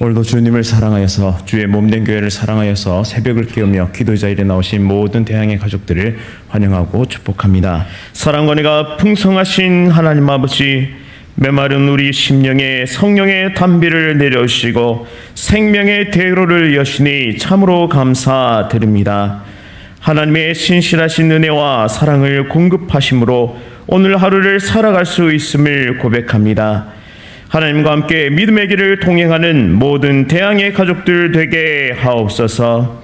오늘도 주님을 사랑하여서 주의 몸된 교회를 사랑하여서 새벽을 깨우며 기도 자리에 나오신 모든 대항의 가족들을 환영하고 축복합니다. 사랑과 은혜가 풍성하신 하나님 아버지, 메마른 우리 심령에 성령의 담비를 내려주시고 생명의 대로를 여시니 참으로 감사드립니다. 하나님의 신실하신 은혜와 사랑을 공급하심으로 오늘 하루를 살아갈 수 있음을 고백합니다. 하나님과 함께 믿음의 길을 동행하는 모든 대항의 가족들 되게 하옵소서.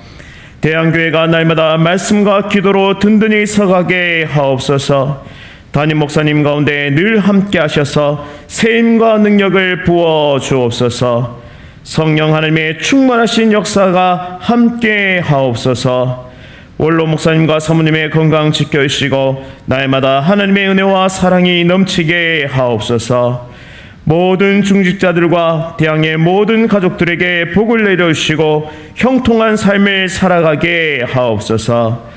대항교회가 날마다 말씀과 기도로 든든히 서가게 하옵소서. 담임 목사님 가운데 늘 함께 하셔서 세임과 능력을 부어 주옵소서. 성령 하나님의 충만하신 역사가 함께 하옵소서. 원로 목사님과 사모님의 건강 지켜주시고 날마다 하나님의 은혜와 사랑이 넘치게 하옵소서. 모든 중직자들과 대항의 모든 가족들에게 복을 내려주시고 형통한 삶을 살아가게 하옵소서.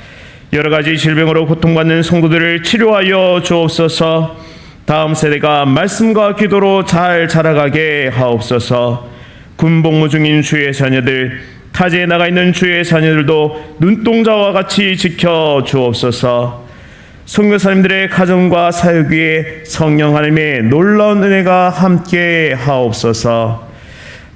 여러 가지 질병으로 고통받는 성도들을 치료하여 주옵소서. 다음 세대가 말씀과 기도로 잘 자라가게 하옵소서. 군복무 중인 주의 자녀들, 타지에 나가 있는 주의 자녀들도 눈동자와 같이 지켜 주옵소서. 선교사님들의 가정과 사역 위에 성령 하나님의 놀라운 은혜가 함께 하옵소서.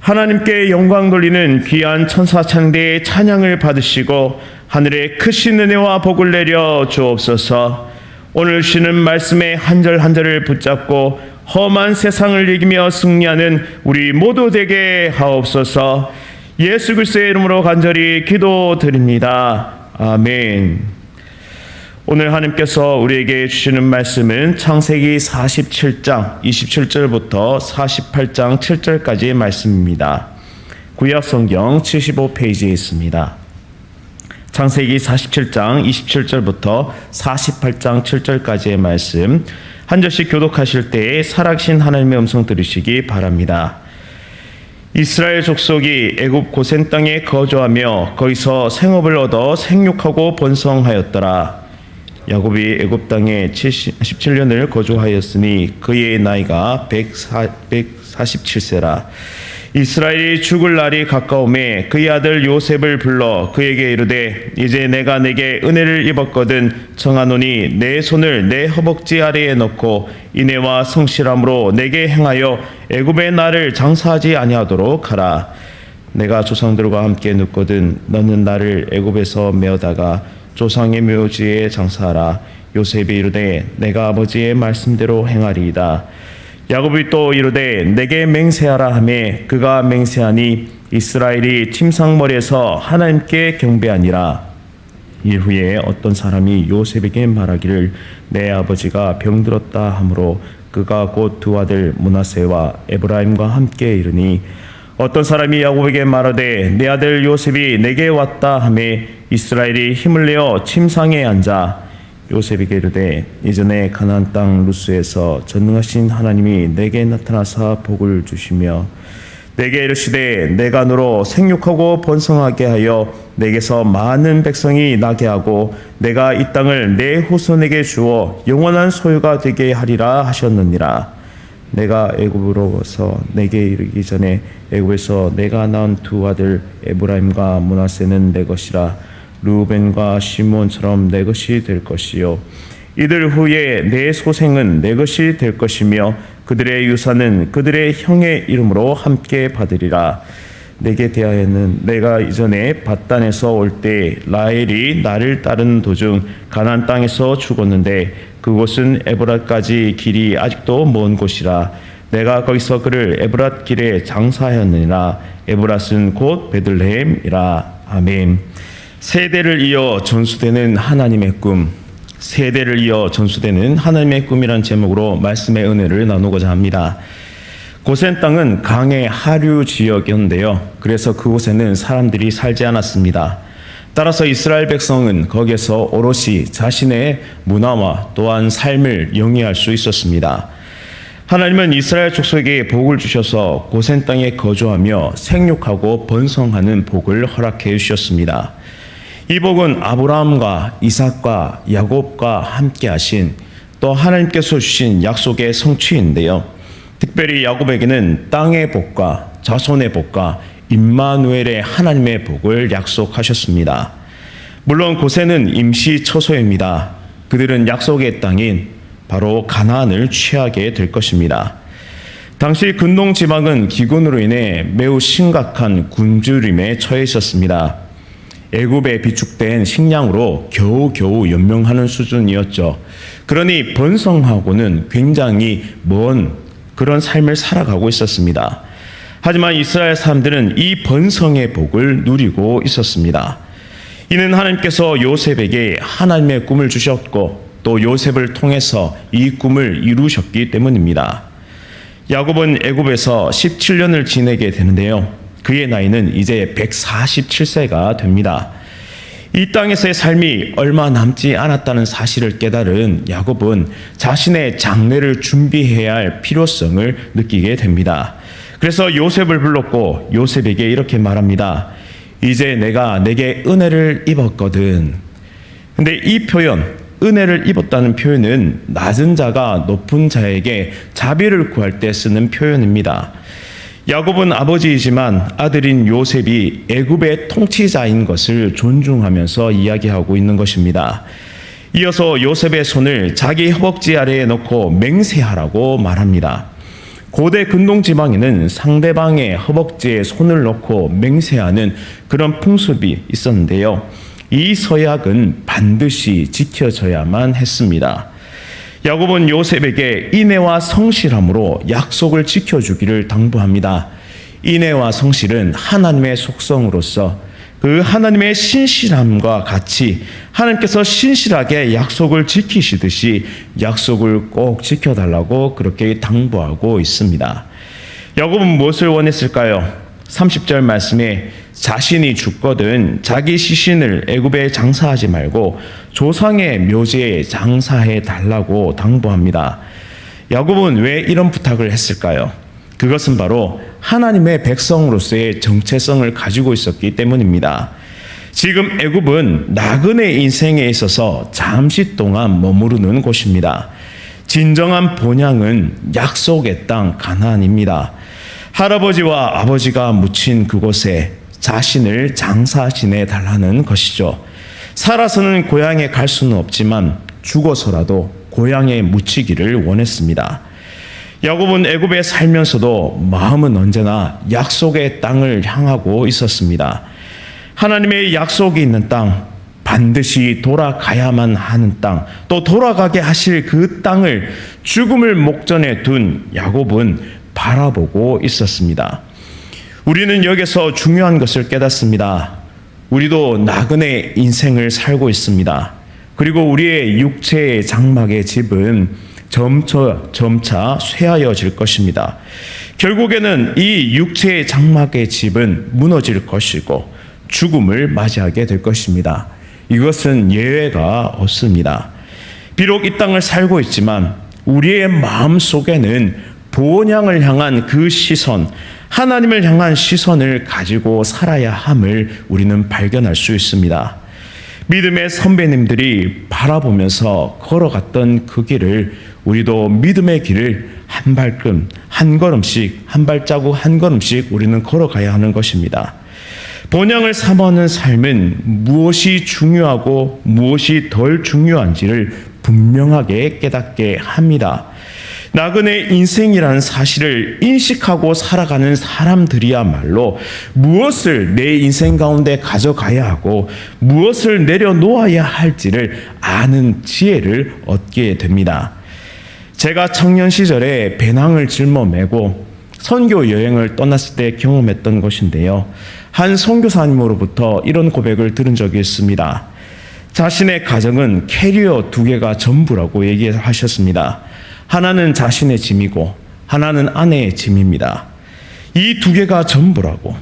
하나님께 영광 돌리는 귀한 천사 찬대의 찬양을 받으시고 하늘의 크신 은혜와 복을 내려 주옵소서. 오늘 쉬는 말씀의 한 절 한 절을 붙잡고 험한 세상을 이기며 승리하는 우리 모두 되게 하옵소서. 예수 그리스도의 이름으로 간절히 기도드립니다. 아멘. 오늘 하나님께서 우리에게 주시는 말씀은 창세기 47장 27절부터 48장 7절까지의 말씀입니다. 구약 성경 75페이지에 있습니다. 창세기 47장 27절부터 48장 7절까지의 말씀, 한 절씩 교독하실 때에 살아계신 하나님의 음성 들으시기 바랍니다. 이스라엘 족속이 애굽 고센 땅에 거주하며 거기서 생업을 얻어 생육하고 번성하였더라. 야곱이 애굽 땅에 17년을 거주하였으니 그의 나이가 147세라. 이스라엘이 죽을 날이 가까우매 그의 아들 요셉을 불러 그에게 이르되 이제 내가 내게 은혜를 입었거든 청하노니 내 손을 내 허벅지 아래에 넣고 인애와 성실함으로 내게 행하여 애굽의 나를 장사하지 아니하도록 하라. 내가 조상들과 함께 눕거든 너는 나를 애굽에서 메어다가 조상의 묘지에 장사하라. 요셉이 이르되 내가 아버지의 말씀대로 행하리이다. 야곱이 또 이르되 내게 맹세하라 하매 그가 맹세하니 이스라엘이 침상머리에서 하나님께 경배하니라. 이후에 어떤 사람이 요셉에게 말하기를 내 아버지가 병들었다 하므로 그가 곧 두 아들 므낫세와 에브라임과 함께 이르니 어떤 사람이 야곱에게 말하되 내 아들 요셉이 내게 왔다 하매 이스라엘이 힘을 내어 침상에 앉아 요셉에게 이르되 이전에 가나안 땅 루스에서 전능하신 하나님이 내게 나타나사 복을 주시며 내게 이르시되 내가 너로 생육하고 번성하게 하여 내게서 많은 백성이 나게 하고 내가 이 땅을 내 후손에게 주어 영원한 소유가 되게 하리라 하셨느니라. 내가 애굽으로서 내게 이르기 전에 애굽에서 내가 낳은 두 아들 에브라임과 므낫세는 내 것이라. 루벤과 시몬처럼 내 것이 될 것이요 이들 후에 내 소생은 내 것이 될 것이며 그들의 유산은 그들의 형의 이름으로 함께 받으리라. 내게 대하여는 내가 이전에 밧단에서 올 때 라헬이 나를 따른 도중 가나안 땅에서 죽었는데 그곳은 에브랏까지 길이 아직도 먼 곳이라. 내가 거기서 그를 에브랏 길에 장사하였느니라. 에브랏은 곧 베들레헴이라. 아멘. 세대를 이어 전수되는 하나님의 꿈, 세대를 이어 전수되는 하나님의 꿈이란 제목으로 말씀의 은혜를 나누고자 합니다. 고센 땅은 강의 하류 지역이었는데요. 그래서 그곳에는 사람들이 살지 않았습니다. 따라서 이스라엘 백성은 거기에서 오롯이 자신의 문화와 또한 삶을 영위할 수 있었습니다. 하나님은 이스라엘 족속에게 복을 주셔서 고센 땅에 거주하며 생육하고 번성하는 복을 허락해 주셨습니다. 이 복은 아브라함과 이삭과 야곱과 함께 하신 또 하나님께서 주신 약속의 성취인데요. 특별히 야곱에게는 땅의 복과 자손의 복과 임마누엘의 하나님의 복을 약속하셨습니다. 물론 고센은 임시 처소입니다. 그들은 약속의 땅인 바로 가나안을 취하게 될 것입니다. 당시 근동 지방은 기근으로 인해 매우 심각한 굶주림에 처해 있었습니다. 애굽에 비축된 식량으로 겨우겨우 연명하는 수준이었죠. 그러니 번성하고는 굉장히 먼 그런 삶을 살아가고 있었습니다. 하지만 이스라엘 사람들은 이 번성의 복을 누리고 있었습니다. 이는 하나님께서 요셉에게 하나님의 꿈을 주셨고 또 요셉을 통해서 이 꿈을 이루셨기 때문입니다. 야곱은 애굽에서 17년을 지내게 되는데요. 그의 나이는 이제 147세가 됩니다. 이 땅에서의 삶이 얼마 남지 않았다는 사실을 깨달은 야곱은 자신의 장래를 준비해야 할 필요성을 느끼게 됩니다. 그래서 요셉을 불렀고 요셉에게 이렇게 말합니다. 이제 내가 내게 은혜를 입었거든. 근데 이 표현, 은혜를 입었다는 표현은 낮은 자가 높은 자에게 자비를 구할 때 쓰는 표현입니다. 야곱은 아버지이지만 아들인 요셉이 애굽의 통치자인 것을 존중하면서 이야기하고 있는 것입니다. 이어서 요셉의 손을 자기 허벅지 아래에 놓고 맹세하라고 말합니다. 고대 근동 지방에는 상대방의 허벅지에 손을 놓고 맹세하는 그런 풍습이 있었는데요. 이 서약은 반드시 지켜져야만 했습니다. 야곱은 요셉에게 인애와 성실함으로 약속을 지켜주기를 당부합니다. 인애와 성실은 하나님의 속성으로서 그 하나님의 신실함과 같이 하나님께서 신실하게 약속을 지키시듯이 약속을 꼭 지켜달라고 그렇게 당부하고 있습니다. 야곱은 무엇을 원했을까요? 30절 말씀에 자신이 죽거든 자기 시신을 애굽에 장사하지 말고 조상의 묘지에 장사해 달라고 당부합니다. 야곱은 왜 이런 부탁을 했을까요? 그것은 바로 하나님의 백성으로서의 정체성을 가지고 있었기 때문입니다. 지금 애굽은 나그네 인생에 있어서 잠시 동안 머무르는 곳입니다. 진정한 본향은 약속의 땅 가나안입니다. 할아버지와 아버지가 묻힌 그곳에 자신을 장사 지내 달라는 것이죠. 살아서는 고향에 갈 수는 없지만 죽어서라도 고향에 묻히기를 원했습니다. 야곱은 애굽에 살면서도 마음은 언제나 약속의 땅을 향하고 있었습니다. 하나님의 약속이 있는 땅, 반드시 돌아가야만 하는 땅, 또 돌아가게 하실 그 땅을 죽음을 목전에 둔 야곱은 바라보고 있었습니다. 우리는 여기서 중요한 것을 깨닫습니다. 우리도 나그네 인생을 살고 있습니다. 그리고 우리의 육체의 장막의 집은 점차 쇠하여질 것입니다. 결국에는 이 육체의 장막의 집은 무너질 것이고 죽음을 맞이하게 될 것입니다. 이것은 예외가 없습니다. 비록 이 땅을 살고 있지만 우리의 마음 속에는 본향을 향한 그 시선, 하나님을 향한 시선을 가지고 살아야 함을 우리는 발견할 수 있습니다. 믿음의 선배님들이 바라보면서 걸어갔던 그 길을 우리도 믿음의 길을 한 발끔, 한 걸음씩, 한 발자국, 한 걸음씩 우리는 걸어가야 하는 것입니다. 본향을 삼아하는 삶은 무엇이 중요하고 무엇이 덜 중요한지를 분명하게 깨닫게 합니다. 나그네 인생이라는 사실을 인식하고 살아가는 사람들이야말로 무엇을 내 인생 가운데 가져가야 하고 무엇을 내려놓아야 할지를 아는 지혜를 얻게 됩니다. 제가 청년 시절에 배낭을 짊어매고 선교 여행을 떠났을 때 경험했던 것인데요. 한 선교사님으로부터 이런 고백을 들은 적이 있습니다. 자신의 가정은 캐리어 2개가 전부라고 얘기하셨습니다. 하나는 자신의 짐이고 하나는 아내의 짐입니다. 이 2개가 전부라고.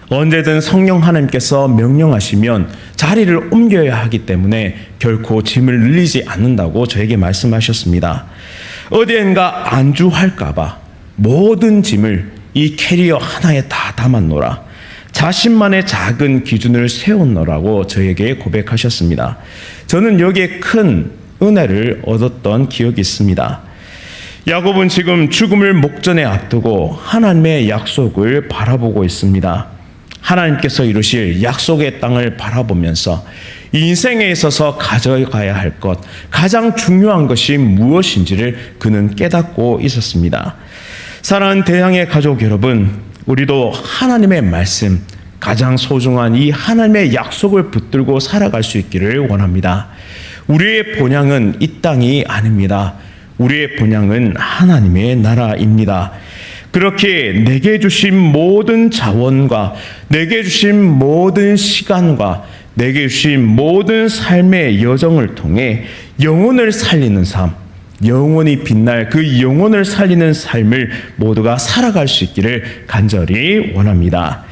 언제든 성령 하나님께서 명령하시면 자리를 옮겨야 하기 때문에 결코 짐을 늘리지 않는다고 저에게 말씀하셨습니다. 어디엔가 안주할까 봐 모든 짐을 이 캐리어 하나에 다 담았노라. 자신만의 작은 기준을 세웠노라고 저에게 고백하셨습니다. 저는 여기에 큰 은혜를 얻었던 기억이 있습니다. 야곱은 지금 죽음을 목전에 앞두고 하나님의 약속을 바라보고 있습니다. 하나님께서 이루실 약속의 땅을 바라보면서 인생에 있어서 가져가야 할 것, 가장 중요한 것이 무엇인지를 그는 깨닫고 있었습니다. 사랑하는 대향의 가족 여러분, 우리도 하나님의 말씀, 가장 소중한 이 하나님의 약속을 붙들고 살아갈 수 있기를 원합니다. 우리의 본향은 이 땅이 아닙니다. 우리의 본향은 하나님의 나라입니다. 그렇게 내게 주신 모든 자원과 내게 주신 모든 시간과 내게 주신 모든 삶의 여정을 통해 영혼을 살리는 삶, 영원히 빛날 그 영혼을 살리는 삶을 모두가 살아갈 수 있기를 간절히 원합니다.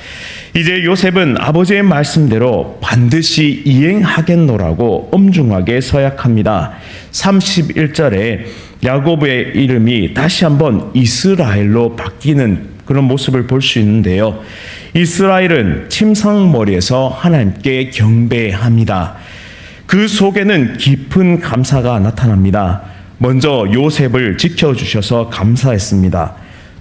이제 요셉은 아버지의 말씀대로 반드시 이행하겠노라고 엄중하게 서약합니다. 31절에 야곱의 이름이 다시 한번 이스라엘로 바뀌는 그런 모습을 볼 수 있는데요. 이스라엘은 침상머리에서 하나님께 경배합니다. 그 속에는 깊은 감사가 나타납니다. 먼저 요셉을 지켜주셔서 감사했습니다.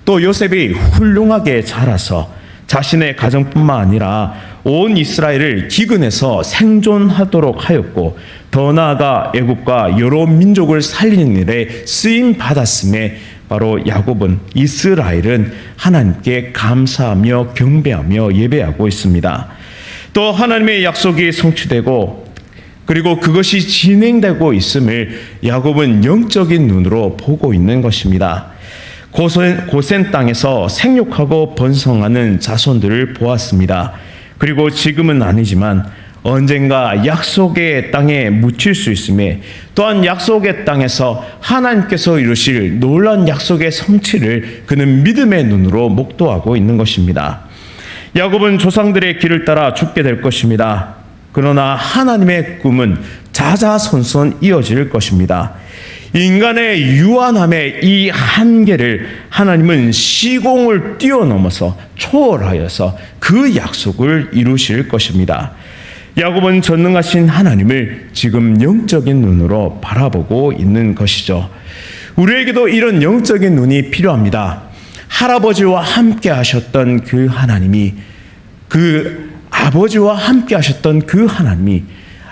또 요셉이 훌륭하게 자라서 자신의 가정뿐만 아니라 온 이스라엘을 기근에서 생존하도록 하였고, 더 나아가 애국과 여러 민족을 살리는 일에 쓰임 받았음에 바로 야곱은, 이스라엘은 하나님께 감사하며 경배하며 예배하고 있습니다. 또 하나님의 약속이 성취되고 그리고 그것이 진행되고 있음을 야곱은 영적인 눈으로 보고 있는 것입니다. 고센 땅에서 생육하고 번성하는 자손들을 보았습니다. 그리고 지금은 아니지만 언젠가 약속의 땅에 묻힐 수 있음에, 또한 약속의 땅에서 하나님께서 이루실 놀라운 약속의 성취를 그는 믿음의 눈으로 목도하고 있는 것입니다. 야곱은 조상들의 길을 따라 죽게 될 것입니다. 그러나 하나님의 꿈은 자자손손 이어질 것입니다. 인간의 유한함의 이 한계를 하나님은 시공을 뛰어넘어서 초월하여서 그 약속을 이루실 것입니다. 야곱은 전능하신 하나님을 지금 영적인 눈으로 바라보고 있는 것이죠. 우리에게도 이런 영적인 눈이 필요합니다. 할아버지와 함께 하셨던 그 하나님이, 그 아버지와 함께 하셨던 그 하나님이,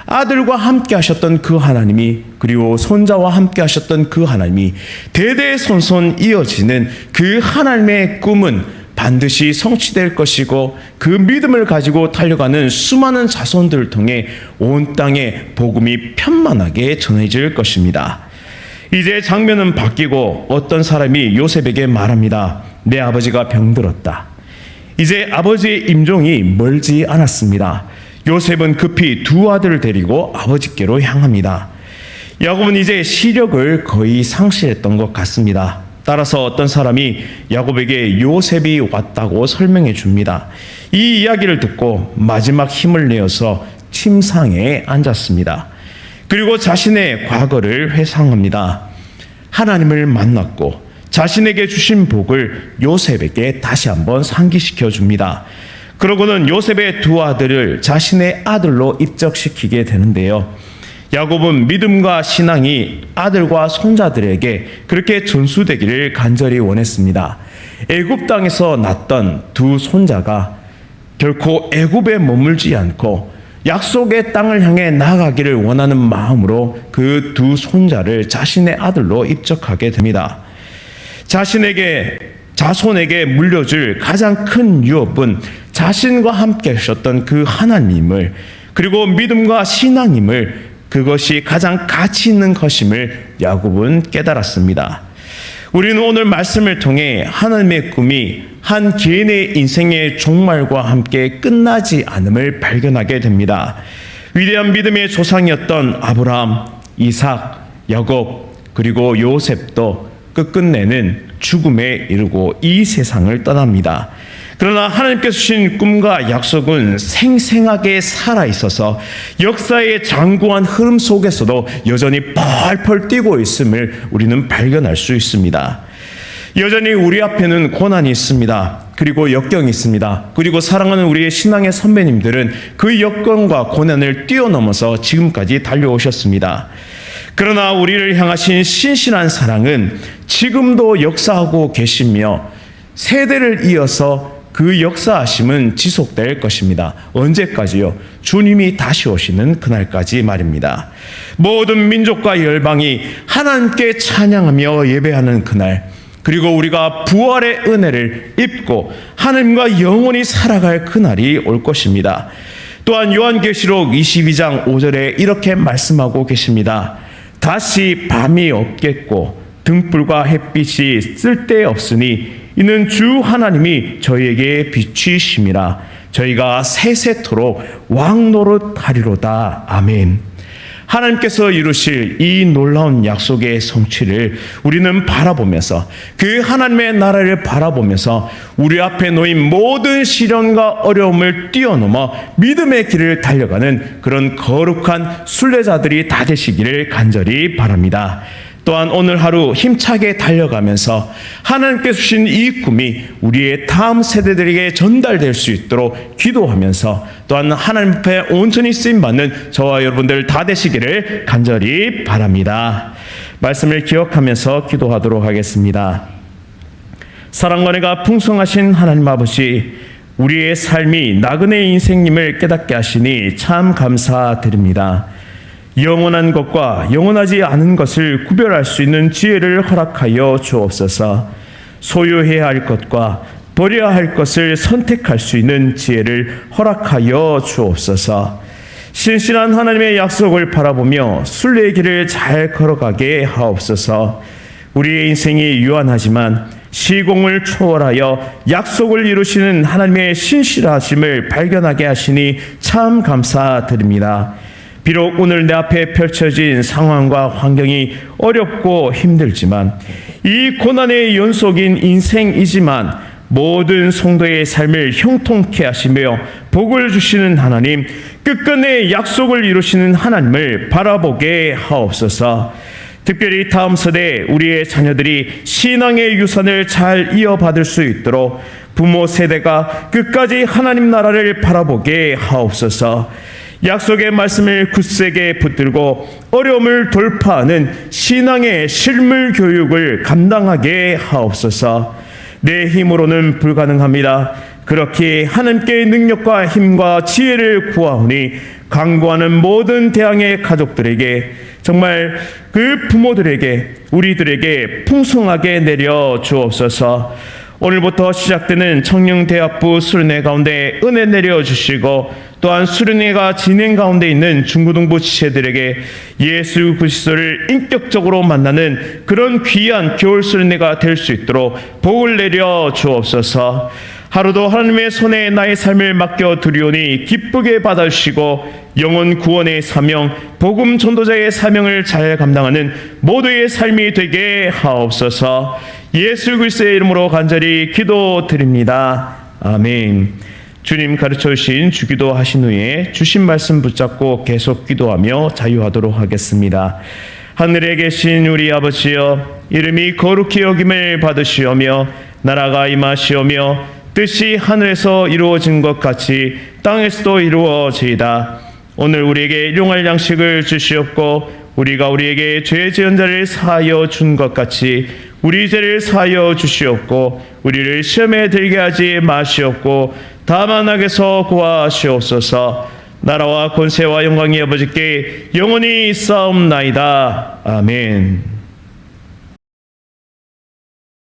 아들과 함께 하셨던 그 하나님이, 그리고 손자와 함께 하셨던 그 하나님이 대대손손 이어지는 그 하나님의 꿈은 반드시 성취될 것이고, 그 믿음을 가지고 달려가는 수많은 자손들을 통해 온 땅에 복음이 편만하게 전해질 것입니다. 이제 장면은 바뀌고 어떤 사람이 요셉에게 말합니다. 내 아버지가 병들었다. 이제 아버지의 임종이 멀지 않았습니다. 요셉은 급히 두 아들을 데리고 아버지께로 향합니다. 야곱은 이제 시력을 거의 상실했던 것 같습니다. 따라서 어떤 사람이 야곱에게 요셉이 왔다고 설명해 줍니다. 이 이야기를 듣고 마지막 힘을 내어서 침상에 앉았습니다. 그리고 자신의 과거를 회상합니다. 하나님을 만났고 자신에게 주신 복을 요셉에게 다시 한번 상기시켜 줍니다. 그러고는 요셉의 두 아들을 자신의 아들로 입적시키게 되는데요. 야곱은 믿음과 신앙이 아들과 손자들에게 그렇게 전수되기를 간절히 원했습니다. 애굽 땅에서 낳던 두 손자가 결코 애굽에 머물지 않고 약속의 땅을 향해 나아가기를 원하는 마음으로 그 두 손자를 자신의 아들로 입적하게 됩니다. 자손에게 물려줄 가장 큰 유업은 자신과 함께 하셨던 그 하나님을, 그리고 믿음과 신앙임을, 그것이 가장 가치 있는 것임을 야곱은 깨달았습니다. 우리는 오늘 말씀을 통해 하나님의 꿈이 한 개인의 인생의 종말과 함께 끝나지 않음을 발견하게 됩니다. 위대한 믿음의 조상이었던 아브라함, 이삭, 야곱, 그리고 요셉도 끝끝내는 죽음에 이르고 이 세상을 떠납니다. 그러나 하나님께서 주신 꿈과 약속은 생생하게 살아있어서 역사의 장구한 흐름 속에서도 여전히 펄펄 뛰고 있음을 우리는 발견할 수 있습니다. 여전히 우리 앞에는 고난이 있습니다. 그리고 역경이 있습니다. 그리고 사랑하는 우리의 신앙의 선배님들은 그 역경과 고난을 뛰어넘어서 지금까지 달려오셨습니다. 그러나 우리를 향하신 신실한 사랑은 지금도 역사하고 계시며 세대를 이어서 그 역사하심은 지속될 것입니다. 언제까지요? 주님이 다시 오시는 그날까지 말입니다. 모든 민족과 열방이 하나님께 찬양하며 예배하는 그날, 그리고 우리가 부활의 은혜를 입고 하나님과 영원히 살아갈 그날이 올 것입니다. 또한 요한계시록 22장 5절에 이렇게 말씀하고 계십니다. 다시 밤이 없겠고 등불과 햇빛이 쓸데없으니 이는 주 하나님이 저희에게 빛이심이라. 저희가 세세토록 왕노릇하리로다. 아멘. 하나님께서 이루실 이 놀라운 약속의 성취를 우리는 바라보면서, 그 하나님의 나라를 바라보면서 우리 앞에 놓인 모든 시련과 어려움을 뛰어넘어 믿음의 길을 달려가는 그런 거룩한 순례자들이 다 되시기를 간절히 바랍니다. 또한 오늘 하루 힘차게 달려가면서 하나님께서 주신 이 꿈이 우리의 다음 세대들에게 전달될 수 있도록 기도하면서, 또한 하나님 앞에 온전히 쓰임받는 저와 여러분들 다 되시기를 간절히 바랍니다. 말씀을 기억하면서 기도하도록 하겠습니다. 사랑과 은혜가 풍성하신 하나님 아버지, 우리의 삶이 나그네 인생님을 깨닫게 하시니 참 감사드립니다. 영원한 것과 영원하지 않은 것을 구별할 수 있는 지혜를 허락하여 주옵소서. 소유해야 할 것과 버려야 할 것을 선택할 수 있는 지혜를 허락하여 주옵소서. 신실한 하나님의 약속을 바라보며 순례의 길을 잘 걸어가게 하옵소서. 우리의 인생이 유한하지만 시공을 초월하여 약속을 이루시는 하나님의 신실하심을 발견하게 하시니 참 감사드립니다. 비록 오늘 내 앞에 펼쳐진 상황과 환경이 어렵고 힘들지만, 이 고난의 연속인 인생이지만 모든 성도의 삶을 형통케 하시며 복을 주시는 하나님, 끝끝내 약속을 이루시는 하나님을 바라보게 하옵소서. 특별히 다음 세대 우리의 자녀들이 신앙의 유산을 잘 이어받을 수 있도록 부모 세대가 끝까지 하나님 나라를 바라보게 하옵소서. 약속의 말씀을 굳세게 붙들고 어려움을 돌파하는 신앙의 실물 교육을 감당하게 하옵소서. 내 힘으로는 불가능합니다. 그렇게 하나님께의 능력과 힘과 지혜를 구하오니 간구하는 모든 대항의 가족들에게, 정말 그 부모들에게, 우리들에게 풍성하게 내려 주옵소서. 오늘부터 시작되는 청령대학부 수련회 가운데 은혜 내려주시고, 또한 수련회가 진행 가운데 있는 중고등부 지체들에게 예수 그리스도를 인격적으로 만나는 그런 귀한 겨울 수련회가 될 수 있도록 복을 내려 주옵소서. 하루도 하나님의 손에 나의 삶을 맡겨 드리오니 기쁘게 받아주시고, 영혼 구원의 사명, 복음 전도자의 사명을 잘 감당하는 모두의 삶이 되게 하옵소서. 예수 그리스도의 이름으로 간절히 기도드립니다. 아멘. 주님 가르쳐 주신 주기도 하신 후에 주신 말씀 붙잡고 계속 기도하며 자유하도록 하겠습니다. 하늘에 계신 우리 아버지여, 이름이 거룩히 여김을 받으시오며 나라가 임하시오며 뜻이 하늘에서 이루어진 것 같이 땅에서도 이루어지이다. 오늘 우리에게 일용할 양식을 주시옵고, 우리가 우리에게 죄 지은 자를 사하여 준 것 같이 우리 죄를 사하여 주시옵고, 우리를 시험에 들게 하지 마시옵고 다만 악에서 구하시옵소서. 나라와 권세와 영광이 아버지께 영원히 있사옵나이다. 아멘.